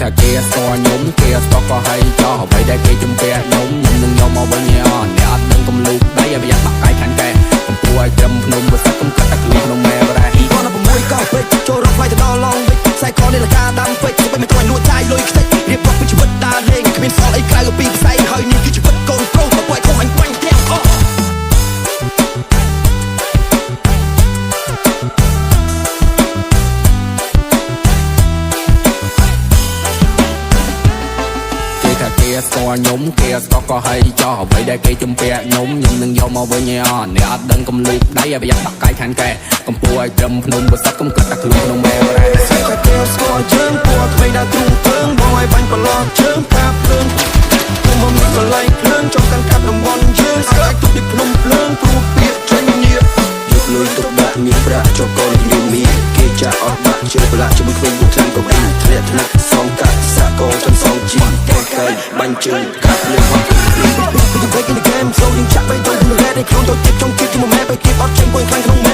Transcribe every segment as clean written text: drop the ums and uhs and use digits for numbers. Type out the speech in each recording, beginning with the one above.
ថាគេស្គាល់ខ្ញុំគេស្គាល់ក៏ហើយចោះអ្វីដែលគេជំពាក់ខ្ញុំនឹងយកមកវិញអ្នកអត់ដឹងកំលូកដៃឲ្យប្រយ័ត្នបាក់កាយខាងកែកំពុះឲ្យត្រឹមភ្នំបើសិនកុំកាត់តែខ្លួនក្នុងម៉ែបរ៉ាគាត់នៅ6កោះពេកចូលរកផ្លៃទៅដល់ឡងវិញខ្សែកនេះលកាដាំពេកទៅមិនត្រូវឲ្យលួចចាយលុយខ្ទេចរៀបរាប់ពីជីវិតដើរលេងគ្មានសល់អីក្រៅពីផ្សែងហើយនេះគឺជីវិតកូនប្រុសមកឲ្យខ្ញុំអញបាញ់ទាំងអស់គេស្គាល់ខ្ញុំគេស្គាល់ក៏ហើយចោះអ្វីដែលគេជំពាក់ខ្ញុំនឹងយកមកវិញអ្នកអត់ដឹងកំលូកដៃឲ្យប្រយ័ត្នបាក់កាយខាងកែកំពុះឲ្យត្រឹមភ្នំបើសិនកុំកាត់តែខ្លួនក្នុងម៉ែបរ៉ាតែគេស្គាល់យើងពួកថ្មីដល់ទ្រូងភ្លើងបងឲ្យបាញ់ប្រឡងជើងកាភ្លើងខ្ញុំមិនមានកន្លែងភ្លើងចង់កាន់កាប់រង្វាន់យើងស្អាតទុកពីភ្នំភ្លើងព្រោះពាក្យចេញញៀយកលុយទុកដាក់មានប្រាក់ចុកកូនយូមីគេចាក់អត់បាក់ជើប្រឡាក់ជាមួយក្មេងបុកឆ្នាំកុំអីធ្លាក់ថ្នាក់សងកាក់សាកោចំសងជីកែកែបាញ់ជើងកាប់លើហត់ពីបែក in the game so យើងចាក់បីទៅរ៉េតឲ្យខ្លួនទៅទៀតចង់ទៀតជាមួយម៉ែបែគេអត់ចេញពុយខ្លាំងក្នុងម៉ែ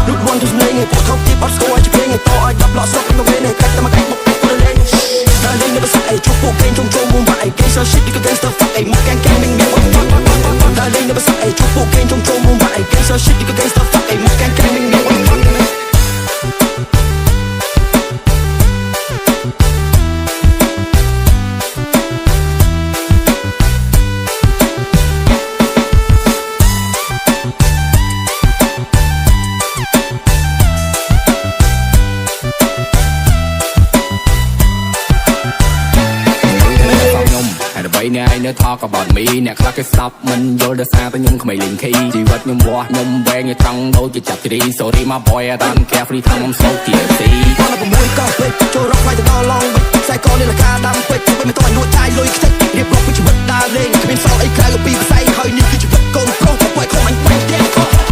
លូតវ៉ាន់ទៅស្នេហ៍ឲ្យពួកថោកទៀតអត់ស្គាល់ឲ្យជាពេងឲ្យតឲ្យ10ឡោះស្រុកក្នុងវិញឲ្យកាច់តែមកកាច់បុកទៅលេងតែលេងនៅបសាអីជុកពួកគេចង់ចូលមុំបាក់អីគេ so shit គឺ gangster fuck អីមកgang gang មិនមានអត់តែលេងនៅបសាអីជុកពួកគេចង់ចូលមុំបាក់អីគេ so shit គឺ gangster fuck អីមក gang gang មិនមានអត់អ្នកឯងនៅ talk about me អ្នកខ្លះគេស្ដាប់មិនយល់ដោយសារតែខ្ញុំក្មេងលេង key ជីវិតខ្ញុំវាស់ខ្ញុំវែងឲ្យត្រង់ដូចជាចាប់ទី sorry my boy I don't care free time I'm so guilty គាត់នៅ6កោះពេកចូលរកផ្លៃទៅដល់ឡងវិញខ្សែកនេះលកាដាំពេកទៅមិនត្រូវឲ្យលួចចាយលុយខ្ទេចរៀបរាប់ពីជីវិតដើរលេងគ្មានសល់អីក្រៅពីផ្សែងហើយនេះគឺជីវិតកូនប្រុសមកឲ្យខ្ញុំអញបាញ់ទាំងអស់